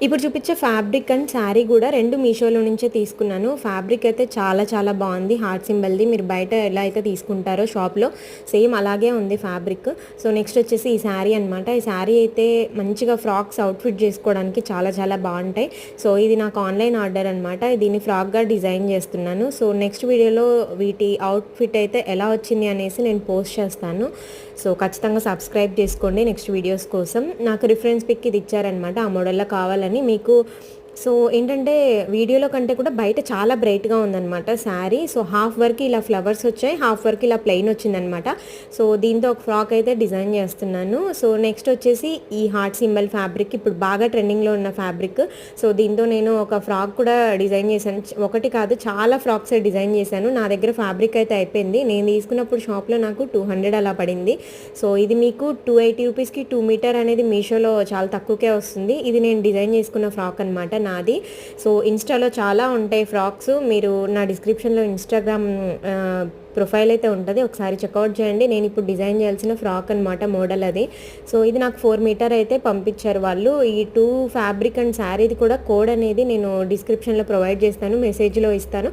ఇప్పుడు చూపించే fabric and sari కూడా 2 మీషోలో నుంచే తీసుకున్నాను. ఫ్యాబ్రిక్ అయితే చాలా చాలా బాగుంది. హార్ట్ సింబల్‌ది. మీరు బయట ఎలా అయితే తీసుకుంటారో షాప్‌లో సేమ్ అలాగే ఉంది ఫ్యాబ్రిక్. సో, నెక్స్ట్ వచ్చేసి ఈ శారీ అనమాట. ఈ శారీ అయితే మంచిగా ఫ్రాక్స్ అవుట్‌ఫిట్ చేసుకోవడానికి చాలా చాలా బావుంటాయి. సో, ఇది నాకు ఆన్‌లైన్ ఆర్డర్ అనమాట. దీన్ని ఫ్రాక్‌గా డిజైన్ చేస్తున్నాను. సో, నెక్స్ట్ వీడియోలో వీటి అవుట్‌ఫిట్ అయితే ఎలా వచ్చింది అనేసి నేను పోస్ట్ చేస్తాను. సో, ఖచ్చితంగా సబ్స్క్రైబ్ చేసుకోండి నెక్స్ట్ వీడియోస్ కోసం. నాకు రిఫరెన్స్ పిక్ ఇది ఇచ్చారనమాట. ఆ మోడల్‌లో కావాలని మీకు. సో, ఏంటంటే వీడియోలో కంటే కూడా బయట చాలా బ్రైట్‌గా ఉందనమాట శారీ. సో, హాఫ్ వరకు ఇలా ఫ్లవర్స్ వచ్చాయి. హాఫ్ వరకు ఇలా ప్లెయిన్ వచ్చిందనమాట. సో, దీంతో ఒక ఫ్రాక్ అయితే డిజైన్ చేస్తున్నాను. సో, నెక్స్ట్ వచ్చేసి ఈ హార్ట్ సింబల్ ఫ్యాబ్రిక్ ఇప్పుడు బాగా ట్రెండింగ్‌లో ఉన్న ఫ్యాబ్రిక్. సో, దీంతో నేను ఒక ఫ్రాక్ కూడా డిజైన్ చేశాను. ఒకటి కాదు చాలా ఫ్రాక్సే డిజైన్ చేశాను. నా దగ్గర ఫ్యాబ్రిక్ అయితే అయిపోయింది. నేను తీసుకున్నప్పుడు షాప్‌లో నాకు 200 అలా పడింది. సో, ఇది మీకు 280 రూపీస్‌కి 2 మీటర్ అనేది మీషోలో చాలా తక్కువకే వస్తుంది. ఇది నేను డిజైన్ చేసుకున్న ఫ్రాక్ అనమాట నాది. సో, ఇన్‌స్టాలో చాలా ఉంటాయి ఫ్రాక్స్. మీరు నా డిస్క్రిప్షన్‌లో ఇన్‌స్టాగ్రామ్ ప్రొఫైల్ అయితే ఉంటది. ఒకసారి చెక్‌ఔట్ చేయండి. నేను ఇప్పుడు డిజైన్ చేయాల్సిన ఫ్రాక్ అనమాట మోడల్ అది. సో, ఇది నాకు 4 మీటర్ అయితే పంపించారు వాళ్ళు. ఈ 2 ఫ్యాబ్రిక్ అండ్ శారీది కూడా కోడ్ అనేది నేను డిస్క్రిప్షన్‌లో ప్రొవైడ్ చేస్తాను. మెసేజ్‌లో ఇస్తాను.